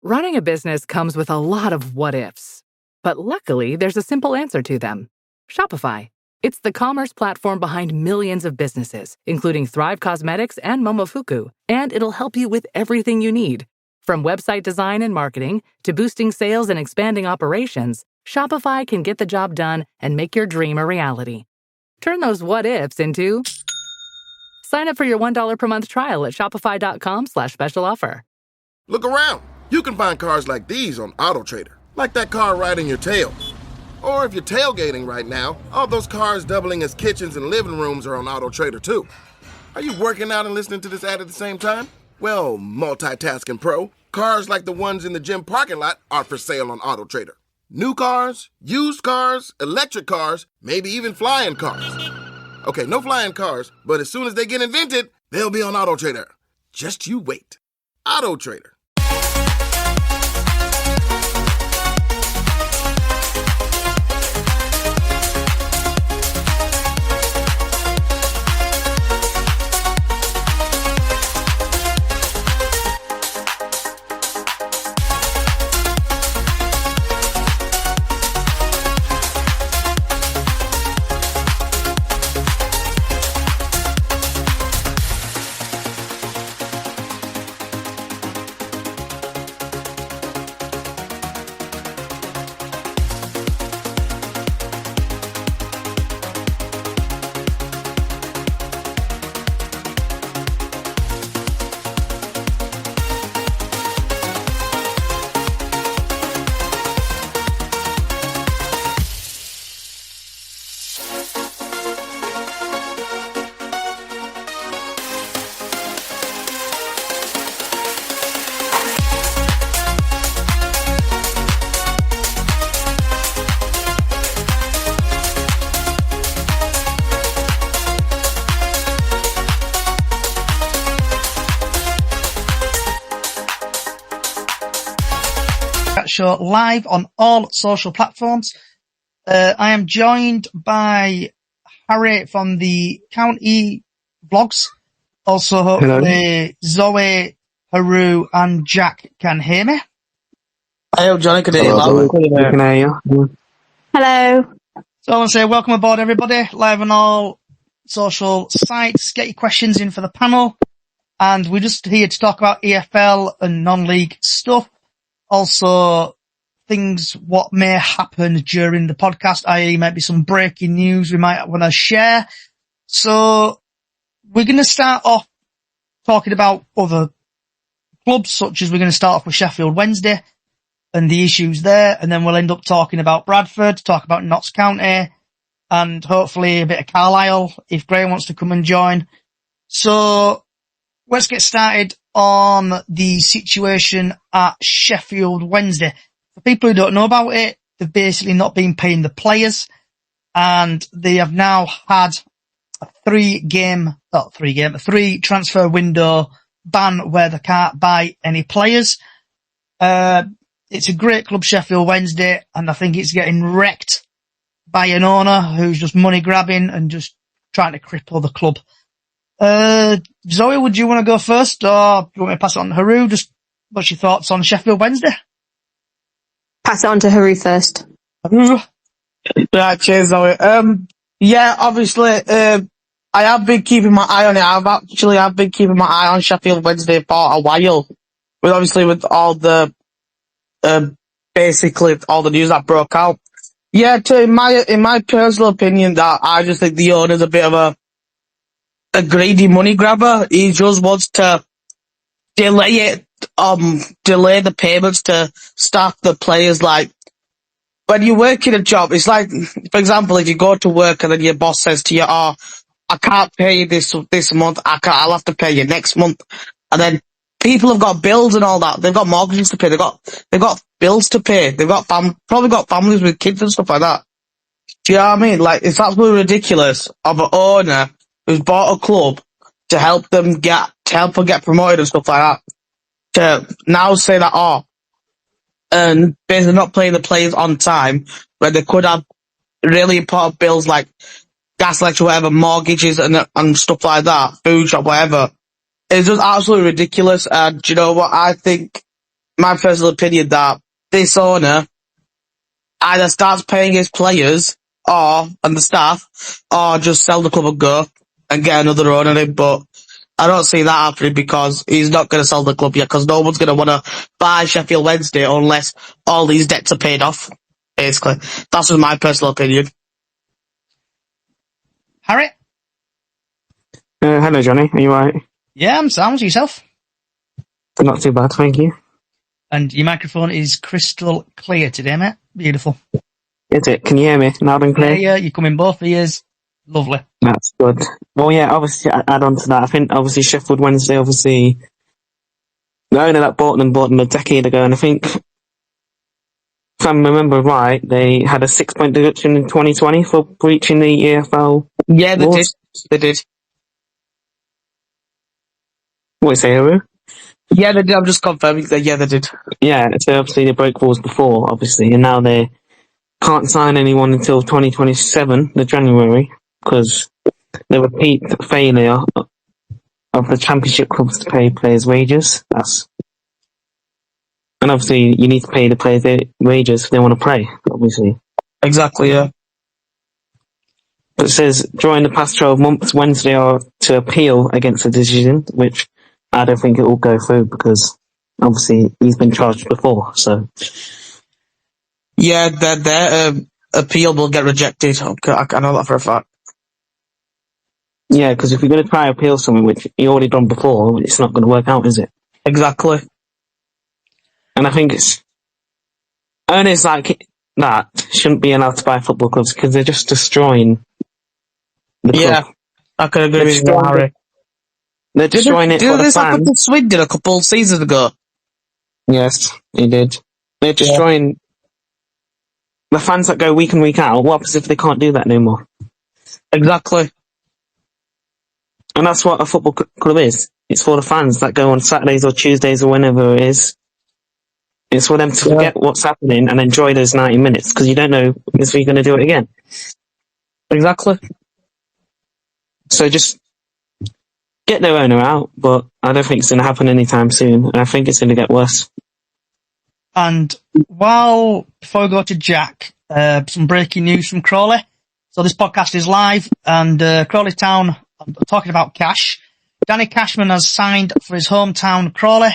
Running a business comes with a lot of what-ifs. But luckily, there's a simple answer to them. Shopify. It's the commerce platform behind millions of businesses, including Thrive Cosmetics and Momofuku, and it'll help you with everything you need. From website design and marketing to boosting sales and expanding operations, Shopify can get the job done and make your dream a reality. Turn those what-ifs into... Sign up for your $1 per month trial at shopify.com/special offer. Look around. You can find cars like these on AutoTrader, like that car riding your tail. Or if you're tailgating right now, all those cars doubling as kitchens and living rooms are on AutoTrader too. Are you working out and listening to this ad at the same time? Well, multitasking pro, cars like the ones in the gym parking lot are for sale on AutoTrader. New cars, used cars, electric cars, maybe even flying cars. Okay, no flying cars, but as soon as they get invented, they'll be on AutoTrader. Just you wait. AutoTrader. Show live on all social platforms. I am joined by Harry from the County Vlogs. Also, hopefully, Zoe, Haru, and Jack can hear me. Hello, Johnny. Can hear you. Hello. So I want to say welcome aboard, everybody. Live on all social sites. Get your questions in for the panel. And we're just here to talk about EFL and non-league stuff. Also, things what may happen during the podcast, i.e. maybe some breaking news we might want to share. So, we're going to start off talking about other clubs, such as we're going to start off with Sheffield Wednesday and the issues there, and then we'll end up talking about Bradford, talk about Notts County, and hopefully a bit of Carlisle, if Graham wants to come and join. So, let's get started on the situation at Sheffield Wednesday. For people who don't know about it, they've basically not been paying the players, and they have now had a three transfer window ban where they can't buy any players. It's a great club, Sheffield Wednesday, and I think it's getting wrecked by an owner who's just money grabbing and just trying to cripple the club. Zoe, would you want to go first, or do you want me to pass it on to Haru? Just what's your thoughts on Sheffield Wednesday? Pass it on to Haru first. Right, cheers, Zoe. Yeah, obviously, I have been keeping my eye on it. I've been keeping my eye on Sheffield Wednesday for a while. But obviously with all the, basically all the news that broke out. Yeah, in my personal opinion, that I just think the owner's a bit of a greedy money grabber. He just wants to delay the payments to staff the players. Like, when you work in a job, it's like, for example, if you go to work and then your boss says to you, "Oh, I can't pay you this month, I'll have to pay you next month." And then people have got bills and all that. They've got mortgages to pay. They've got bills to pay. They've got probably got families with kids and stuff like that. Do you know what I mean? Like, it's absolutely ridiculous of an owner who's bought a club to help them get promoted and stuff like that, to now say that, and basically not playing the players on time, where they could have really important bills like gas, electric, whatever, mortgages and stuff like that, food shop, whatever. It's just absolutely ridiculous. And do you know what? I think my personal opinion that this owner either starts paying his players and the staff, or just sell the club and go and get another owner in. But I don't see that happening because he's not going to sell the club yet, because no one's going to want to buy Sheffield Wednesday unless all these debts are paid off. Basically, that's just my personal opinion. Harry? Hello, Johnny. Are you alright? Yeah, I'm sound. Yourself? Not too bad, thank you. And your microphone is crystal clear today, mate. Beautiful. Is it? Can you hear me loud and clear? Yeah, you come in both ears. Lovely. That's good. Well, yeah, obviously, add on to that. I think, obviously, Sheffield Wednesday, obviously, the owner that bought them a decade ago, and I think, if I remember right, they had a 6-point deduction in 2020 for breaching the EFL. Yeah, they laws. did. They did. What is it, Haru? Yeah, they did. I'm just confirming that. Yeah, they did. Yeah, so obviously they broke rules before, obviously, and now they can't sign anyone until 2027, the January, because the repeat failure of the championship clubs to pay players' wages. And obviously you need to pay the players their wages if they want to play, obviously. Exactly, yeah. But it says, during the past 12 months, Wednesday are to appeal against the decision, which I don't think it will go through because obviously he's been charged before, so. Yeah, their appeal will get rejected. I know that for a fact. Yeah, because if you're going to try to appeal something which you already done before, it's not going to work out, is it? Exactly. And I think owners like that shouldn't be allowed to buy football clubs because they're just destroying the club. Yeah, I could agree with you, Harry. They're destroying it for the this happen fans. to Swindon a couple of seasons ago? Yes, he did. They're destroying the fans that go week in, week out. What happens if they can't do that no more? Exactly. And that's what a football club is. It's for the fans that go on Saturdays or Tuesdays or whenever it is. It's for them to forget what's happening and enjoy those 90 minutes because you don't know if you're going to do it again. Exactly. So just get their owner out, but I don't think it's going to happen anytime soon. And I think it's going to get worse. And before we go to Jack, some breaking news from Crawley. So this podcast is live, and Crawley Town, talking about cash. Danny Cashman has signed for his hometown, Crawley.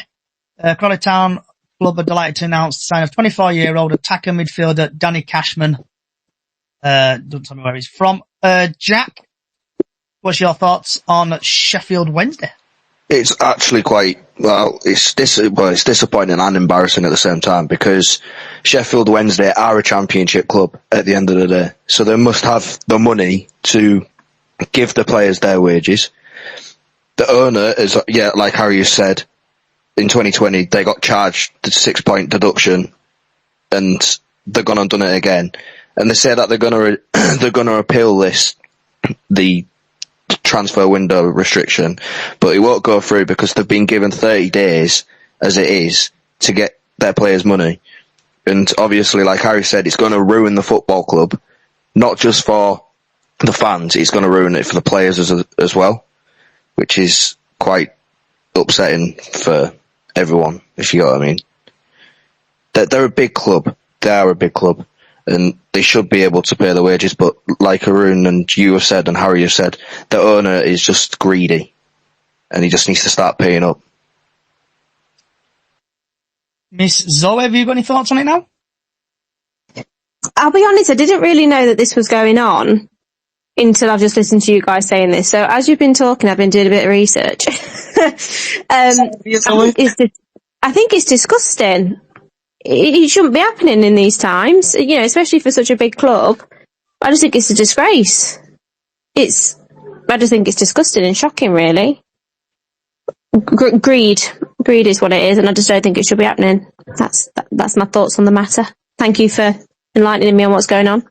Crawley Town Club are delighted to announce the sign of 24-year-old attacker midfielder Danny Cashman. Don't tell me where he's from. Jack, what's your thoughts on Sheffield Wednesday? It's actually it's disappointing and embarrassing at the same time because Sheffield Wednesday are a championship club at the end of the day. So they must have the money to give the players their wages. The owner is, like Harry said, in 2020 they got charged the 6-point deduction and they're gonna done it again. And they say that they're gonna appeal the transfer window restriction, but it won't go through because they've been given 30 days as it is to get their players' money. And obviously, like Harry said, it's going to ruin the football club, not just for the fans, it's going to ruin it for the players as well, which is quite upsetting for everyone, if you know what I mean. They're a big club. They are a big club. And they should be able to pay the wages, but like Arun and you have said and Harry have said, the owner is just greedy and he just needs to start paying up. Miss Zoe, have you got any thoughts on it now? I'll be honest, I didn't really know that this was going on until I've just listened to you guys saying this. So as you've been talking, I've been doing a bit of research. I think it's disgusting. It shouldn't be happening in these times, especially for such a big club. I just think it's a disgrace. I just think it's disgusting and shocking, really. Greed is what it is, and I just don't think it should be happening. That's my thoughts on the matter. Thank you for enlightening me on what's going on.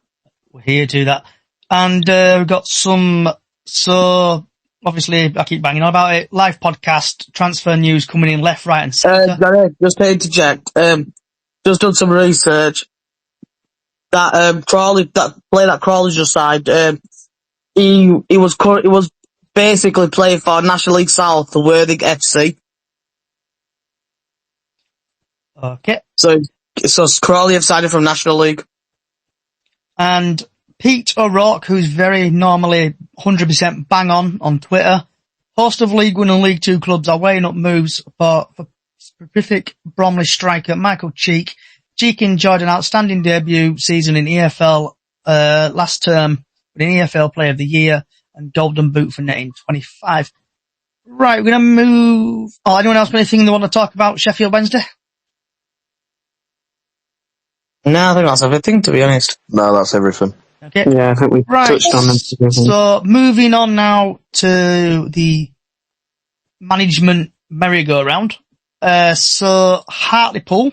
We're here to do that. And we've got so obviously I keep banging on about it, live podcast, transfer news coming in left, right and centre. Just to interject, just done some research. That player that Crawley just signed, he was basically playing for National League South, the Worthing FC. Okay. So Crawley have signed him from National League. And Pete O'Rourke, who's very normally 100% bang on Twitter, host of League One and League Two clubs, are weighing up moves for prolific Bromley striker Michael Cheek. Cheek enjoyed an outstanding debut season in EFL last term with an EFL Player of the Year and Golden Boot for netting 25. Right, we're going to move... Oh, anyone else got anything they want to talk about Sheffield Wednesday? No, I think that's everything, to be honest. No, that's everything. Okay. Yeah, I think we touched on them. So, moving on now to the management merry-go-round. So, Hartlepool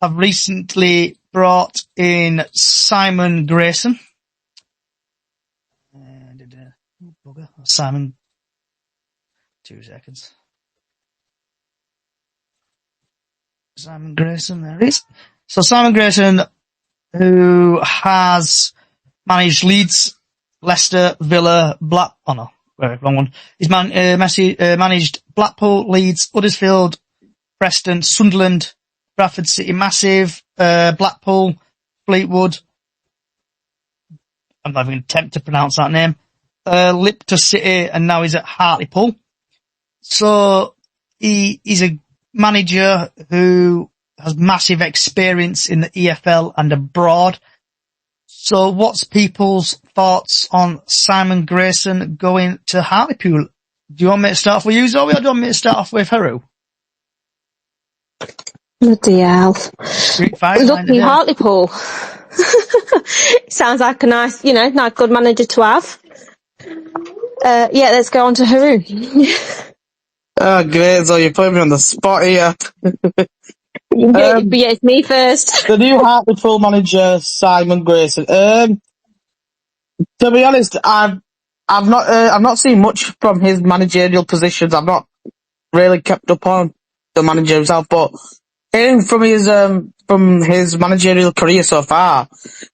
have recently brought in Simon Grayson. Simon... 2 seconds. Simon Grayson, there it is. So Simon Grayson, who has managed Leeds, Leicester, Villa, wrong one. He's managed Blackpool, Leeds, Huddersfield, Preston, Sunderland, Bradford City Massive, Blackpool, Fleetwood. I'm not even going to attempt to pronounce that name. Lipton City, and now he's at Hartlepool. So he's a manager who has massive experience in the EFL and abroad. So what's people's thoughts on Simon Grayson going to Hartlepool? Do you want me to start off with you, Zoe, or do you want me to start off with Haru? Bloody hell. Lucky Hartlepool. Sounds like a nice good manager to have. Let's go on to Haru. Oh, great. So you put me on the spot here. It's me first. The new Hartlepool manager, Simon Grayson. To be honest, I've not seen much from his managerial positions. I've not really kept up on the manager himself, but hearing from his managerial career so far,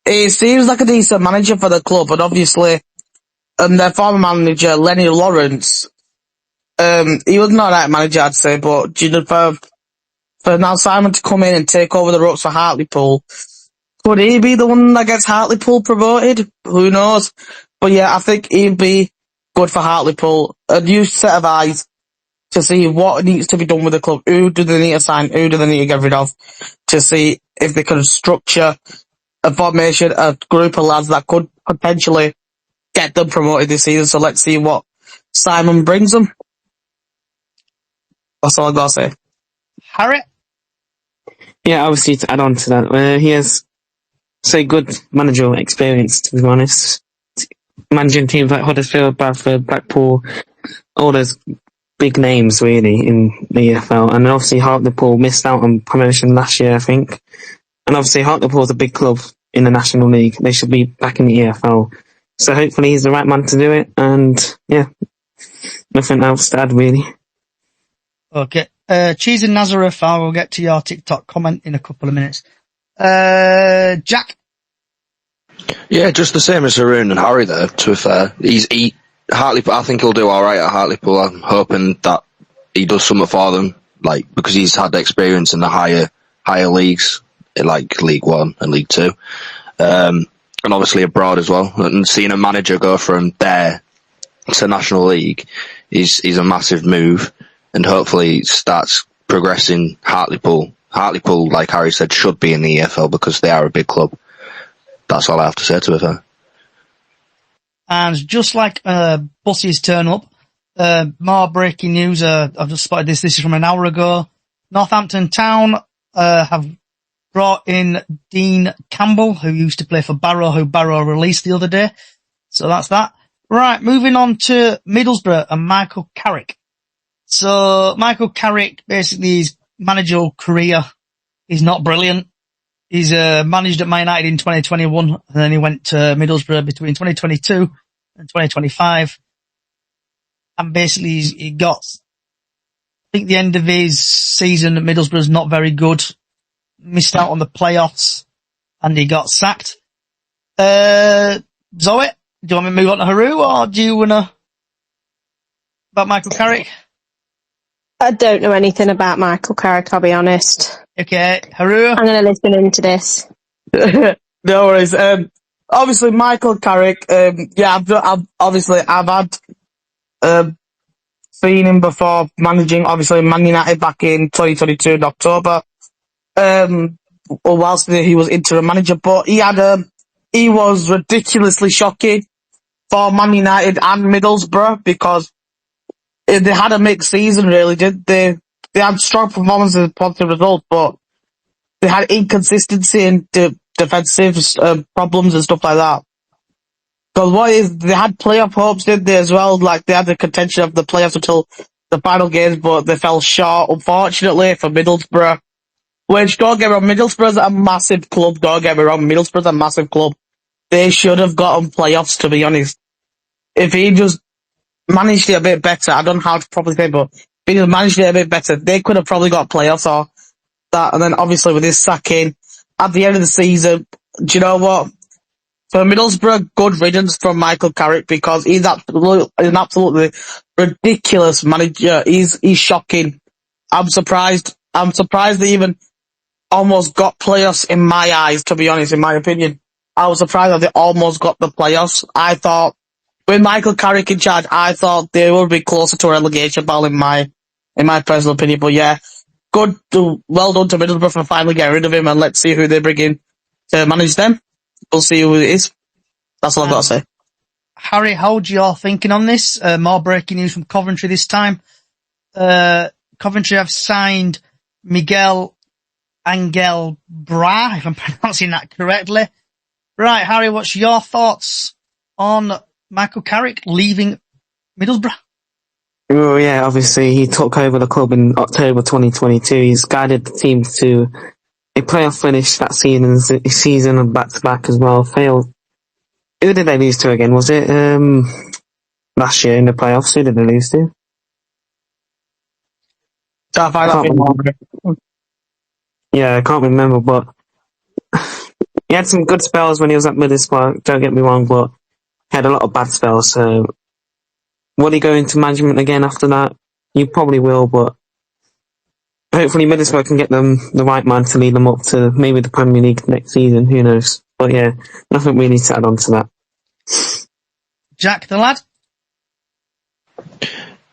he seems like a decent manager for the club, and obviously, their former manager, Lenny Lawrence, he was not that manager, I'd say, but for now Simon to come in and take over the ropes for Hartlepool, could he be the one that gets Hartlepool promoted? Who knows? But yeah, I think he'd be good for Hartlepool. A new set of eyes to see what needs to be done with the club. Who do they need to sign? Who do they need to get rid of? To see if they can structure a formation, a group of lads that could potentially get them promoted this season. So let's see what Simon brings them. That's all I gotta say. Harry? Yeah, obviously to add on to that, he has good managerial experience, to be honest. Managing teams like Huddersfield, Bradford, Blackpool, all those big names really in the EFL. And obviously Hartlepool missed out on promotion last year, I think. And obviously Hartlepool is a big club in the National League. They should be back in the EFL. So hopefully he's the right man to do it. And yeah, nothing else to add really. Okay. Cheese and Nazareth, I will get to your TikTok comment in a couple of minutes. Jack? Yeah, just the same as Haroon and Harry there, to be fair. Hartlepool, I think he'll do alright at Hartlepool. I'm hoping that he does something for them, because he's had experience in the higher leagues, like League One and League Two. And obviously abroad as well. And seeing a manager go from there to National League is a massive move. And hopefully starts progressing Hartlepool. Hartlepool, like Harry said, should be in the EFL because they are a big club. That's all I have to say to it. And just like buses turn up, more breaking news. I've just spotted this. This is from an hour ago. Northampton Town have brought in Dean Campbell, who used to play for Barrow, who Barrow released the other day. So that's that. Right, moving on to Middlesbrough and Michael Carrick. So Michael Carrick, basically his managerial career is not brilliant. He's managed at Man United in 2021, and then he went to Middlesbrough between 2022 and 2025. And basically he got, I think the end of his season at Middlesbrough is not very good. Missed out on the playoffs, and he got sacked. Zoe, do you want me to move on to Haru, or do you want to about Michael Carrick? I don't know anything about Michael Carrick, I'll be honest. Okay, Haru. I'm going to listen into this. No worries. Obviously, Michael Carrick. I've had seen him before managing, obviously, Man United back in 2022 in October. Whilst he was interim manager, but he was ridiculously shocking for Man United and Middlesbrough because they had a mixed season, really. They had strong performances, positive results, but they had inconsistency in defensive problems and stuff like that. Because they had playoff hopes, did they, as well? Like, they had the contention of the playoffs until the final games, but they fell short, unfortunately, for Middlesbrough. Which, don't get me wrong, Middlesbrough's a massive club, don't get me wrong, Middlesbrough's a massive club. They should have gotten playoffs, to be honest. If he just managed it a bit better, I don't know how to properly say, but if he just managed it a bit better, they could have probably got playoffs or that. And then, obviously, with his sacking, at the end of the season, do you know what? For Middlesbrough, good riddance from Michael Carrick because he's an absolutely ridiculous manager. He's shocking. I'm surprised they even almost got playoffs in my eyes, to be honest, in my opinion. I was surprised that they almost got the playoffs. I thought, with Michael Carrick in charge, I thought they would be closer to a relegation battle in my personal opinion. But yeah, well done to Middlesbrough for finally getting rid of him, and let's see who they bring in to manage them. We'll see who it is. That's all I've got to say. Harry, how's your thinking on this? More breaking news from Coventry this time. Coventry have signed Miguel Angel Bra, if I'm pronouncing that correctly. Right, Harry, what's your thoughts on Michael Carrick leaving Middlesbrough? Well, yeah, obviously he took over the club in October 2022. He's guided the team to a playoff finish that season and back-to-back as well. Failed. Who did they lose to again? Was it last year in the playoffs? Who did they lose to? Yeah, I can't remember, but he had some good spells when he was at Middlesbrough, don't get me wrong, but he had a lot of bad spells, so will he go into management again after that? You probably will, but hopefully Middlesbrough can get them the right man to lead them up to maybe the Premier League next season, who knows. But yeah, nothing really to add on to that. Jack, the lad?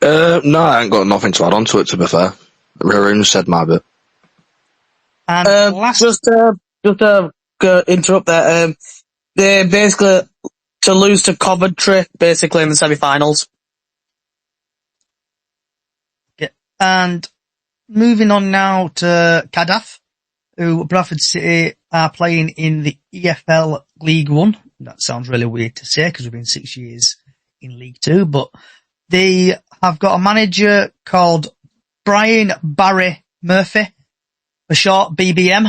No, I ain't got nothing to add on to it, to be fair. Rarun said my bit. And last... Just to interrupt there, they basically to lose to Coventry, basically in the semi-finals. Yeah. And moving on now to Cardiff, who Bradford City are playing in the EFL League One. That sounds really weird to say because we've been 6 years in League Two, but they have got a manager called Brian Barry Murphy, for short BBM.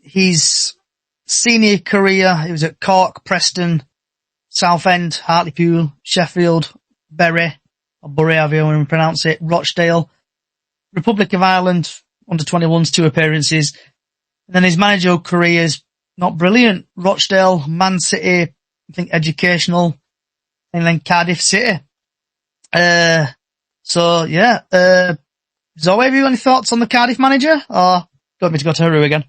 His senior career, he was at Cork, Preston, Southend, Hartlepool, Sheffield, Bury, however you want to pronounce it, Rochdale, Republic of Ireland, under 21s, 2 appearances. And then his managerial career is not brilliant. Rochdale, Man City, I think Educational, and then Cardiff City. Zoe, have you any thoughts on the Cardiff manager? Or do you want me to go to Haru again?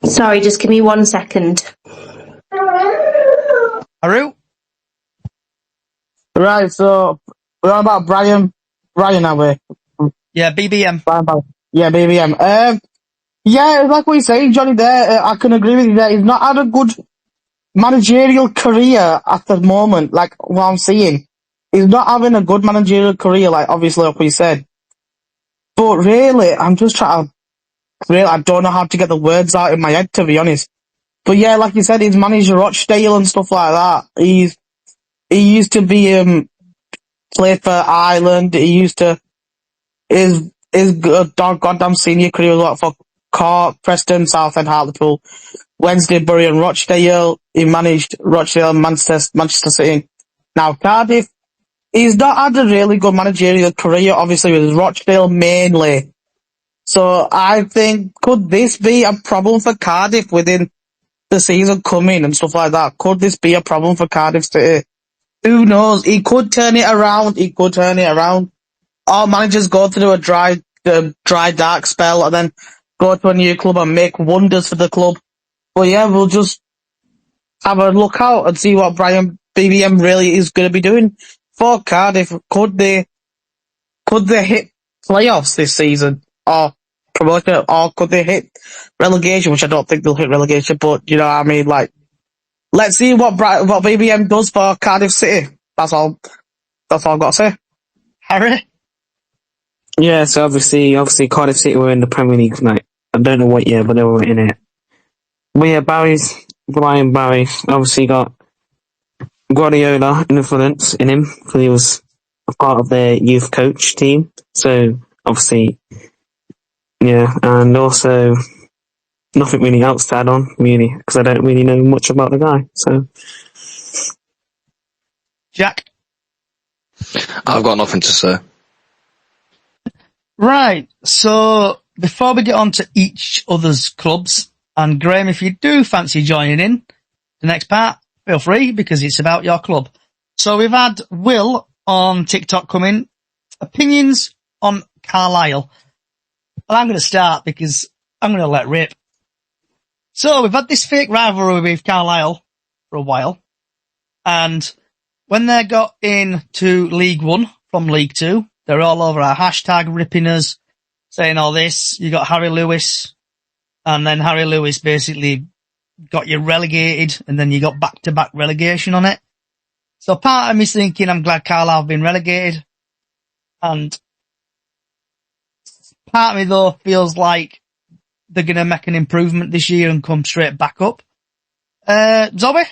Sorry, just give me 1 second. Haru? Right, so we're on about Brian, are we? Yeah, BBM. Yeah, BBM. Yeah, like what you're saying, Johnny, there, I can agree with you there. He's not had a good managerial career at the moment, like what I'm seeing. He's not having a good managerial career, like obviously like we said. But really, I'm just trying to, I don't know how to get the words out in my head, to be honest. But yeah, like you said, he's managed Rochdale and stuff like that. He used to be, play for Ireland. He used to, his goddamn senior career was for Cork, Preston, Southend, Hartlepool, Wednesday, Bury and Rochdale. He managed Rochdale, Manchester City. Now Cardiff. He's not had a really good managerial career, obviously, with Rochdale mainly. So I think, could this be a problem for Cardiff within the season coming and stuff like that? Could this be a problem for Cardiff City? Who knows? He could turn it around. all managers go through a dry dark spell and then go to a new club and make wonders for the club. But yeah, we'll just have a look out and see what Brian BBM really is going to be doing for Cardiff. Could they hit playoffs this season or promotion, or could they hit relegation? Which I don't think they'll hit relegation, but you know what I mean. Like, let's see what BBM does for Cardiff City. That's all I've got to say. Harry? Yeah, so obviously Cardiff City were in the Premier League tonight. I don't know what year, but they were in it. But yeah, Brian Barry obviously got Guardiola influence in him because he was a part of their youth coach team. So obviously, yeah, and also nothing really else to add on, really, because I don't really know much about the guy. So, Jack? I've got nothing to say. Right, so before we get on to each other's clubs, and Graham, if you do fancy joining in the next part, feel free, because it's about your club. So we've had Will on TikTok come in. Opinions on Carlisle. Well, I'm going to start because I'm going to let rip. So we've had this fake rivalry with Carlisle for a while. And when they got into League One from League Two, they're all over our hashtag ripping us, saying all this. You got Harry Lewis, and then Harry Lewis basically got you relegated, and then you got back-to-back relegation on it. So part of me's thinking I'm glad Carlisle have been relegated, and part of me though feels like they're going to make an improvement this year and come straight back up. Zobby,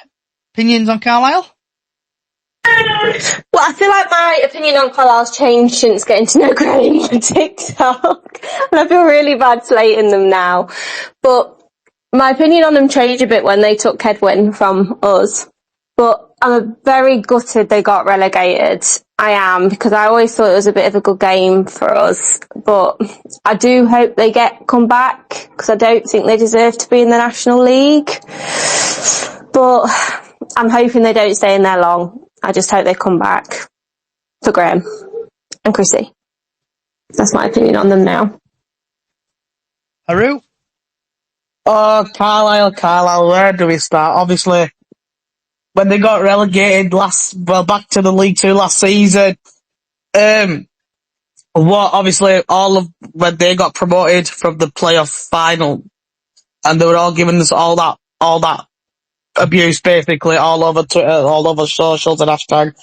opinions on Carlisle? Well, I feel like my opinion on Carlisle's changed since getting to know Graham on TikTok. And I feel really bad slating them now. But my opinion on them changed a bit when they took Kedwin from us. But I'm very gutted they got relegated. I am, because I always thought it was a bit of a good game for us. But I do hope they come back, because I don't think they deserve to be in the National League. But I'm hoping they don't stay in there long. I just hope they come back for Graham and Chrissy. That's my opinion on them now. Haru? Oh, Carlisle, where do we start? Obviously, when they got relegated back to the League Two last season, when they got promoted from the playoff final, and they were all giving us all that abuse, basically, all over Twitter, all over socials and hashtag.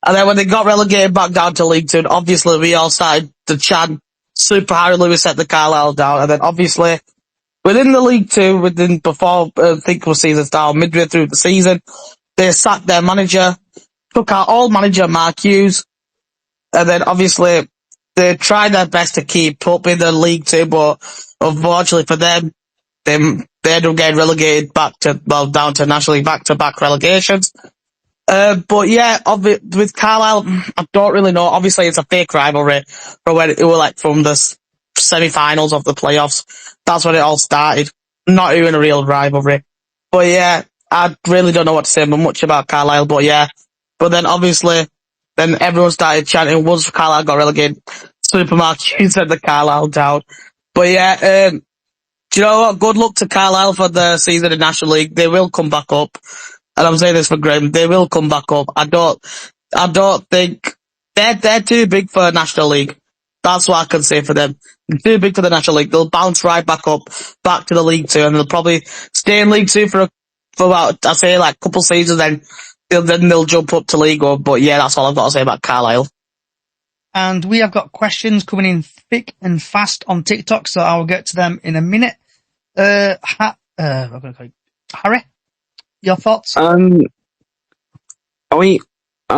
And then when they got relegated back down to League Two, obviously we all started to chant Super Harry Lewis set the Carlisle down. And then obviously within the League Two, before I think it was season start, midway through the season, they sacked their manager, took out all manager Mark Hughes, and then obviously they tried their best to keep up in the League Two, but unfortunately for them, they ended up getting relegated down to National League back-to-back relegations. But yeah, with Carlisle, I don't really know. Obviously, it's a fake rivalry from when it was from the semi-finals of the playoffs. That's when it all started. Not even a real rivalry. But yeah, I really don't know what to say much about Carlisle, but yeah. But then obviously, then everyone started chanting, once Carlisle got relegated, Supermark Hughes set the Carlisle down. But yeah, do you know what? Good luck to Carlisle for the season in National League. They will come back up. And I'm saying this for Graham. They will come back up. I don't think they're too big for National League. That's what I can say for them. They're too big for the National League. They'll bounce right back up, back to the League Two, and they'll probably stay in League Two for about, I say, like, a couple seasons, then they'll jump up to League One. But yeah, that's all I've got to say about Carlisle. And we have got questions coming in thick and fast on TikTok, so I'll get to them in a minute. I'm going to call you Harry, your thoughts? I'm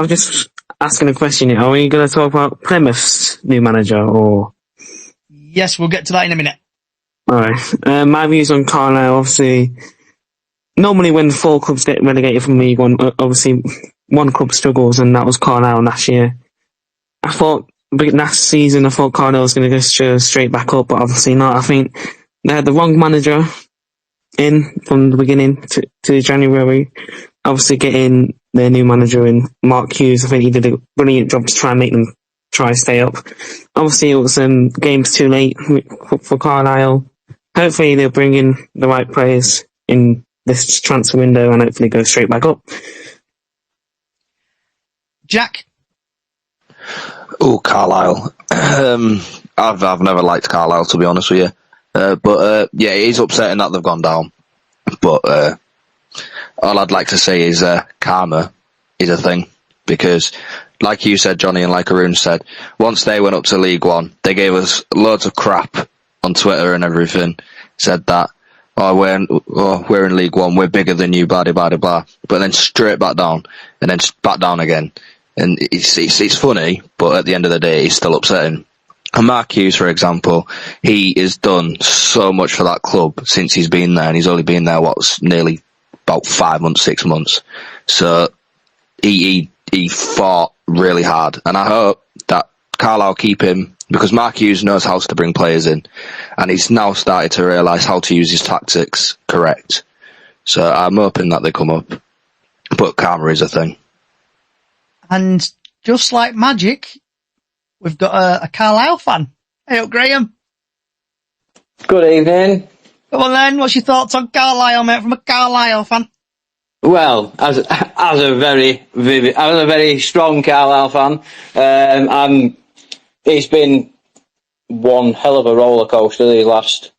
just asking a question here. Are we going to talk about Plymouth's new manager, or? Yes, we'll get to that in a minute. Alright. My views on Carlisle, obviously, normally when 4 clubs get relegated from League One, obviously one club struggles, and that was Carlisle last year. I thought last season Carlisle was going to go straight back up, but obviously not. I think they had the wrong manager in from the beginning to January. Obviously getting their new manager in, Mark Hughes, I think he did a brilliant job to try and make them try to stay up. Obviously, it was games too late for Carlisle. Hopefully, they'll bring in the right players in this transfer window and hopefully go straight back up. Jack? Oh, Carlisle. I've never liked Carlisle, to be honest with you. But yeah, it is upsetting that they've gone down. But all I'd like to say is karma is a thing. Because, like you said, Johnny, and like Arun said, once they went up to League One, they gave us loads of crap on Twitter and everything. Said that, we're in League One, we're bigger than you, blah, blah, blah, blah. But then straight back down, and then back down again. And it's funny, but at the end of the day, it's still upsetting. And Mark Hughes, for example, he has done so much for that club since he's been there, and he's only been there, nearly about 5 months, 6 months. So he fought really hard, and I hope that Carlisle keep him, because Mark Hughes knows how to bring players in, and he's now started to realise how to use his tactics correct. So I'm hoping that they come up, but karma is a thing. And just like magic, we've got a Carlisle fan. Hey up, Graham. Good evening. Come on then, what's your thoughts on Carlisle, mate, from a Carlisle fan? Well, as a very strong Carlisle fan, it's been one hell of a roller coaster these last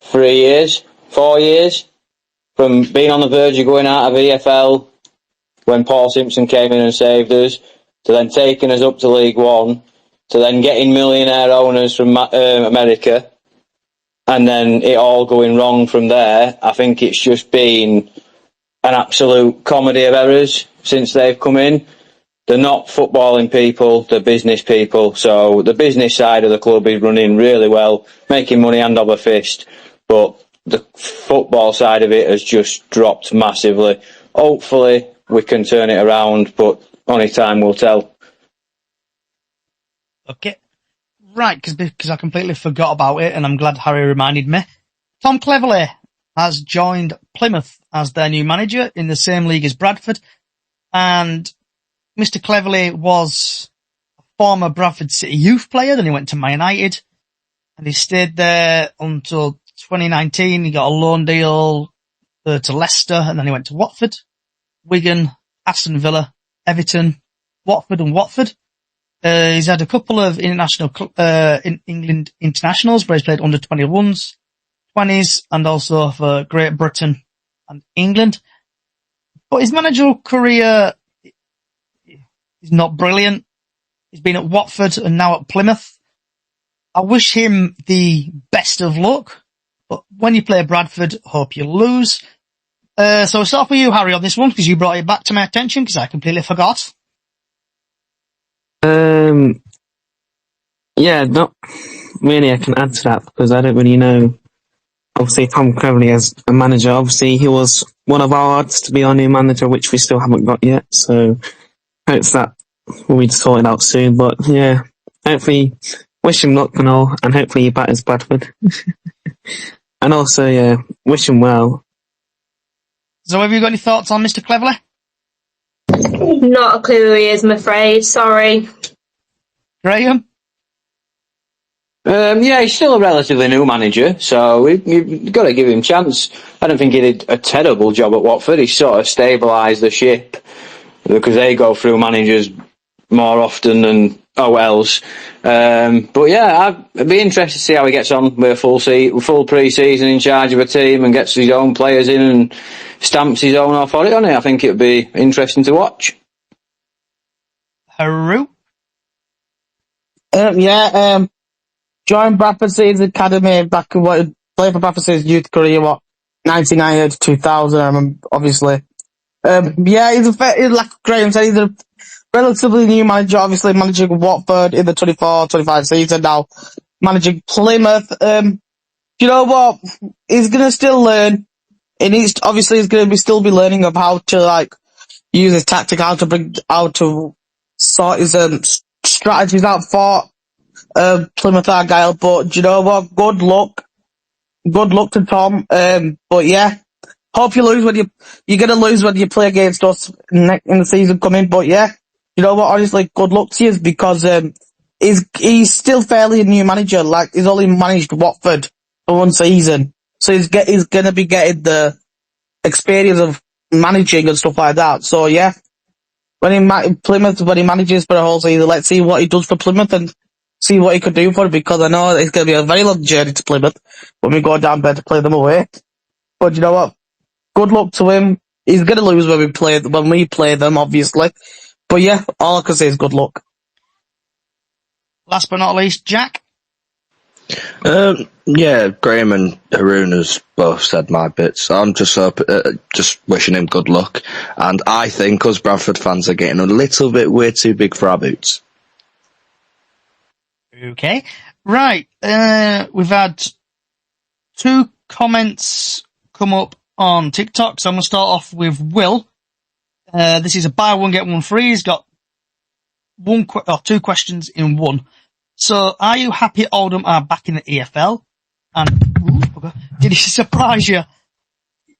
4 years, from being on the verge of going out of EFL when Paul Simpson came in and saved us, to then taking us up to League One, to then getting millionaire owners from America, and then it all going wrong from there. I think it's just been an absolute comedy of errors since they've come in. They're not footballing people, they're business people. So the business side of the club is running really well, making money hand over fist. But the football side of it has just dropped massively. Hopefully we can turn it around, but only time will tell. Okay. Right, because I completely forgot about it, and I'm glad Harry reminded me. Tom Cleverley has joined Plymouth as their new manager in the same league as Bradford. And Mr. Cleverley was a former Bradford City youth player, then he went to Man United, and he stayed there until 2019. He got a loan deal to Leicester, and then he went to Watford, Wigan, Aston Villa, Everton, Watford and Watford. He's had a couple of in England internationals where he's played under 21s, 20s, and also for Great Britain and England. But his managerial career is not brilliant. He's been at Watford and now at Plymouth. I wish him the best of luck, but when you play Bradford, hope you lose. So I'll start with you, Harry, on this one, because you brought it back to my attention, because I completely forgot. Yeah, not really I can add to that, because I don't really know. Obviously, Tom Cleverley as a manager, obviously he was one of our odds to be our new manager, which we still haven't got yet, so hope that will be sorted out soon. But yeah, hopefully, wish him luck and all, and hopefully he batters Bradford. And also, yeah, wish him well. So have you got any thoughts on Mr. Cleverley? Not a clue who he is, I'm afraid. Sorry. Graham? Yeah, he's still a relatively new manager, so you've got to give him a chance. I don't think he did a terrible job at Watford. He sort of stabilised the ship, because they go through managers more often than OLs. But yeah, I'd be interested to see how he gets on with a full pre-season in charge of a team and gets his own players in and stamps his own authority on it. I think it would be interesting to watch. Haru? Joined Bradford City's academy back in played for Bradford City's youth career, 1990 to 2000, obviously. He's like Graham said, he's a relatively new manager, obviously managing Watford in the 24-25 season now, managing Plymouth. You know what? He's gonna still learn, and he's gonna still be learning of how to use his tactic, how to sort his strategies out for Plymouth Argyle. But you know what? Good luck to Tom. But yeah, hope you lose you're gonna lose when you play against us in the season coming. But yeah, you know what? Honestly, good luck to you, because he's still fairly a new manager. Like, he's only managed Watford for one season. So he's gonna be getting the experience of managing and stuff like that. So yeah, when he manages for a whole season, let's see what he does for Plymouth and see what he could do for it, because I know it's gonna be a very long journey to Plymouth when we go down there to play them away. But you know what? Good luck to him. He's gonna lose when we play them, obviously. But yeah, all I can say is good luck. Last but not least, Jack. Yeah, Graham and Haroon has both said my bits. I'm just wishing him good luck. And I think us Bradford fans are getting a little bit way too big for our boots. Okay. Right. We've had 2 comments come up on TikTok, so I'm going to start off with Will. This is a buy one, get one free. He's got 2 questions in one. So, are you happy Oldham are back in the EFL? And, did he surprise you?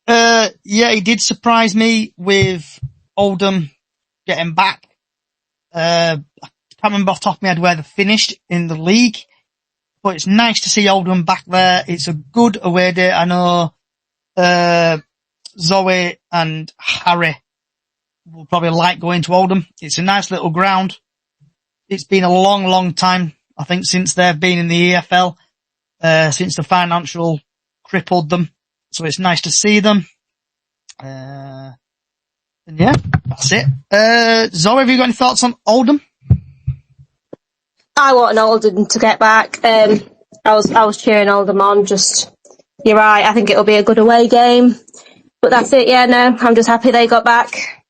Yeah, he did surprise me with Oldham getting back. I can't remember off the top of my head where they finished in the league, but it's nice to see Oldham back there. It's a good away day. I know, Zoe and Harry will probably like going to Oldham. It's a nice little ground. It's been a long, long time, I think, since they've been in the EFL, since the financial crippled them. So it's nice to see them. And yeah, that's it. Zoe, have you got any thoughts on Oldham? I want Oldham to get back. I was cheering Oldham on. You're right. I think it'll be a good away game. But that's it. Yeah, no, I'm just happy they got back.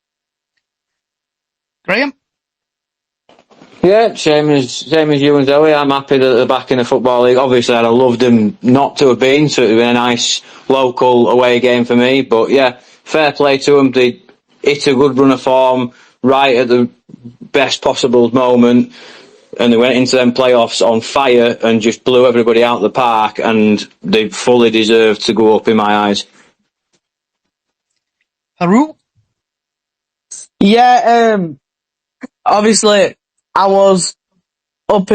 Graham? Yeah, same as you and Zoe. I'm happy that they're back in the Football League. Obviously, I'd have loved them not to have been, so it would have been a nice local away game for me. But yeah, fair play to them. They hit a good run of form right at the best possible moment, and they went into them playoffs on fire and just blew everybody out of the park, and they fully deserve to go up in my eyes. Haru? Yeah, obviously, I was with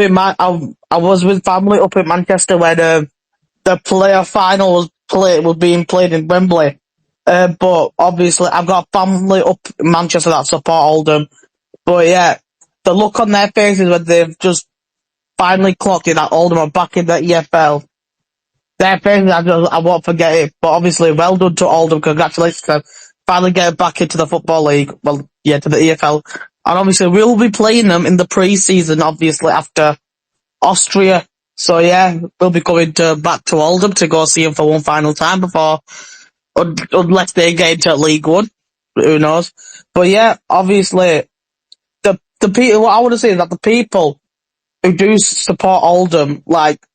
family up in Manchester when the playoff final was being played in Wembley. But obviously, I've got family up in Manchester that support Oldham. But yeah, the look on their faces when they've just finally clocked it that Oldham are back in the EFL. Their faces, I won't forget it. But obviously, well done to Oldham. Congratulations to finally getting back into the Football League. Well, yeah, to the EFL. And obviously, we'll be playing them in the pre-season, obviously, after Austria. So yeah, we'll be going back to Oldham to go see them for one final time before, unless they get into League One. Who knows? But yeah, obviously, the people, what I want to say is that the people who do support Oldham, like,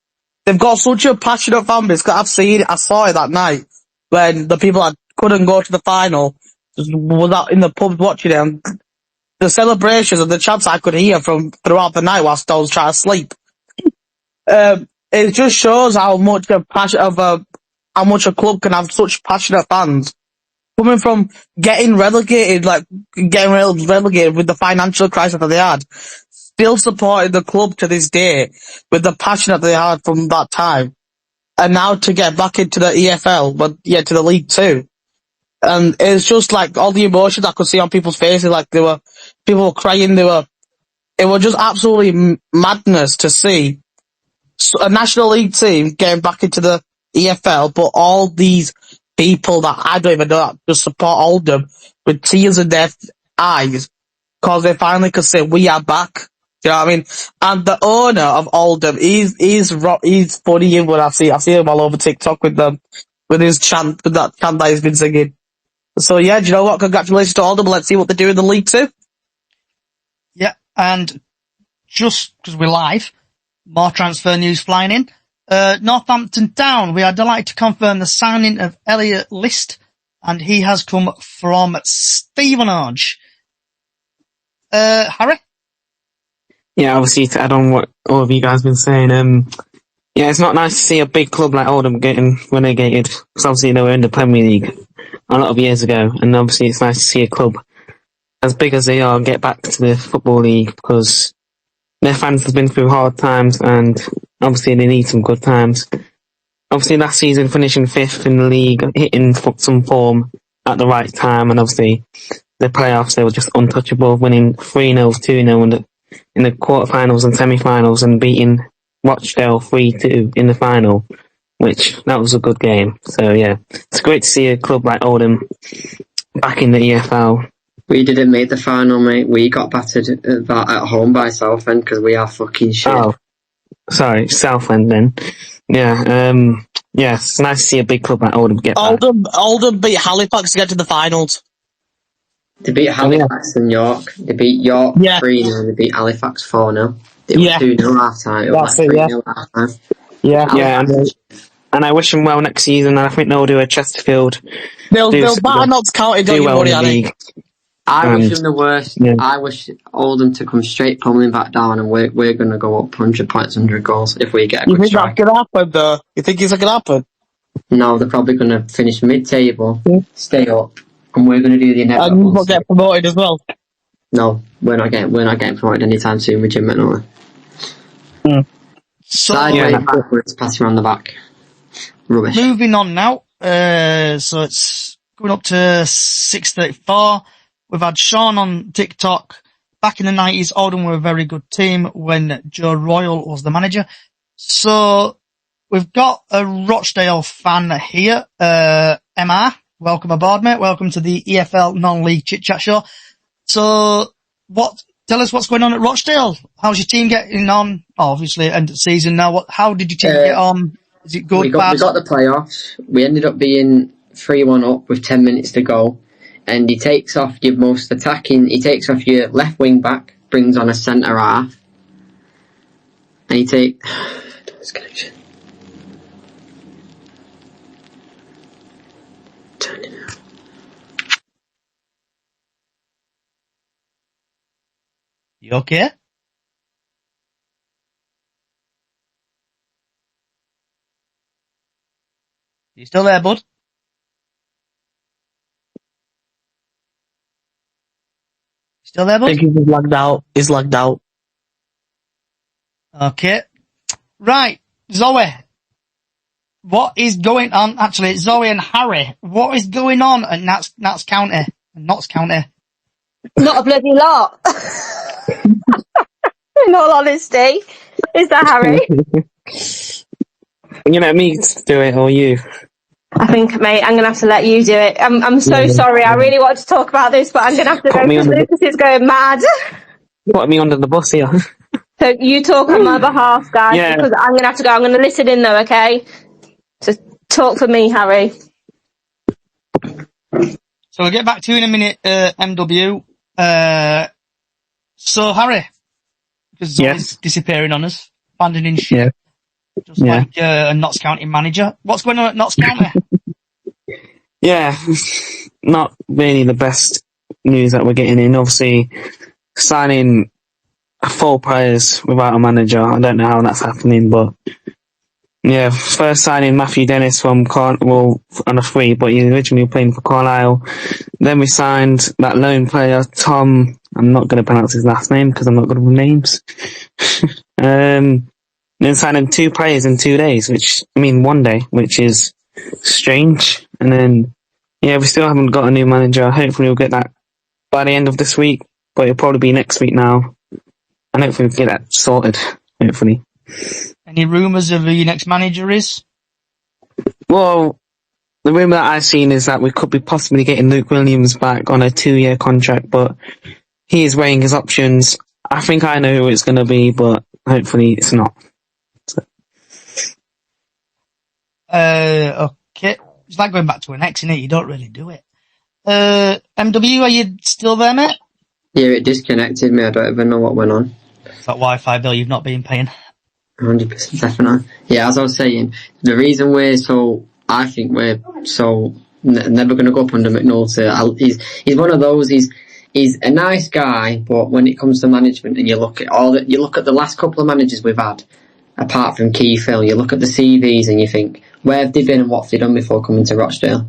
they've got such a passionate fan base. I saw it that night when the people that couldn't go to the final was out in the pub watching them. The celebrations and the chants I could hear from throughout the night whilst I was trying to sleep. It just shows how much how much a club can have such passionate fans. Coming from getting relegated with the financial crisis that they had, still supporting the club to this day with the passion that they had from that time. And now to get back into the EFL, but yeah, to the League 2. And it's just like all the emotions I could see on people's faces, like people were crying, it was just absolutely madness to see a National League team getting back into the EFL, but all these people that I don't even know that just support Oldham with tears in their eyes, because they finally could say, we are back. You know what I mean? And the owner of Oldham, he's funny when I see him all over TikTok with his chant, with that chant that he's been singing. So yeah, do you know what? Congratulations to Oldham. Let's see what they do in the League 2. Yeah, and just because we're live, more transfer news flying in. Northampton Town, we are delighted to confirm the signing of Elliot List, and he has come from Stevenage. Harry? Yeah, obviously to add on what all of you guys been saying, yeah, it's not nice to see a big club like Oldham getting relegated, because obviously they were in the Premier League a lot of years ago, and obviously it's nice to see a club as big as they are get back to the Football League, because their fans have been through hard times, and obviously they need some good times. Obviously last season finishing 5th in the league, hitting some form at the right time, and obviously the playoffs, they were just untouchable, winning 3-0, 2-0 in the quarterfinals and semi-finals, and beating Rochdale 3-2 in the final, which that was a good game. So yeah, it's great to see a club like Oldham back in the EFL. We didn't make the final, mate. We got battered at home by Southend because we are fucking shit. Oh, sorry, Southend then. Yeah, it's nice to see a big club like Oldham get back. Oldham beat Halifax to get to the finals. They beat Halifax and York. They beat York 3-0 and they beat Halifax 4-0. It was 2-0 half time. It was like 3-0 half time. Yeah, and I wish them well next season, and I think they'll do a Chesterfield. They'll batter Notts County, don't you worry, Annie. I wish them the worst. Yeah. I wish Oldham to come straight pummeling back down, and we're going to go up 100 points, 100 goals if we get a good strike. You think that's going to happen, though? You think it's going to happen? No, they're probably going to finish mid-table, stay up, and we're going to do the inevitable. And we'll get promoted as well. No, we're not getting promoted anytime soon with Jim McNulty. Sideways backwards, passing around the back. Rubbish. Moving on now. So it's going up to 6:34. We've had Sean on TikTok. Back in the 90s, Oldham were a very good team when Joe Royal was the manager. So we've got a Rochdale fan here. Emma, welcome aboard, mate. Welcome to the EFL non-league Chit Chat show. So tell us what's going on at Rochdale. How's your team getting on? Oh, obviously, end of season now. How did your team get on? Is it good, bad? We got the playoffs. We ended up being 3-1 up with 10 minutes to go. And he takes off your most attacking, he takes off your left wing back, brings on a centre half. And he takes... Disconnection. Turn it out. You okay? You still there, bud? Still there, bud? I think he's lagged out. He's lagged out. Okay. Right. Zoe. What is going on? Actually, Zoe and Harry. What is going on at Notts County? Notts County. Not a bloody lot. In all honesty. Is that Harry? You know, me to do it, or you? I think, mate, I'm going to have to let you do it. I'm so sorry. I really wanted to talk about this, but I'm going to have to go because Lucas is going mad. Put me under the bus here. So you talk on my behalf, guys, because I'm going to have to go. I'm going to listen in, though, okay? So talk for me, Harry. So we'll get back to you in a minute, MW. So, Harry, because Zoe's disappearing on us, abandoning shit. Just like a Notts County manager. What's going on at Notts County? Not really the best news that we're getting in. Obviously, signing 4 players without a manager. I don't know how that's happening, but first signing Matthew Dennis from Carlisle on a free, but he originally playing for Carlisle. Then we signed that lone player, Tom. I'm not going to pronounce his last name because I'm not good with names. Then signing 2 players in 2 days, one day, which is strange. And then, we still haven't got a new manager. Hopefully we'll get that by the end of this week, but it'll probably be next week now. And hopefully we'll get that sorted, hopefully. Any rumours of who your next manager is? Well, the rumour that I've seen is that we could be possibly getting Luke Williams back on a 2-year contract, but he is weighing his options. I think I know who it's going to be, but hopefully it's not. Okay. It's like going back to an ex, innit? You don't really do it. MW, are you still there, mate? Yeah, it disconnected me. I don't even know what went on. It's that Wi-Fi bill you've not been paying. 100% definitely. Yeah, as I was saying, the reason I think we're so never going to go up under McNulty. He's one of those. He's a nice guy, but when it comes to management, and you look at the last couple of managers we've had, apart from Keith Hill, you look at the CVs and you think, where have they been and what have they done before coming to Rochdale?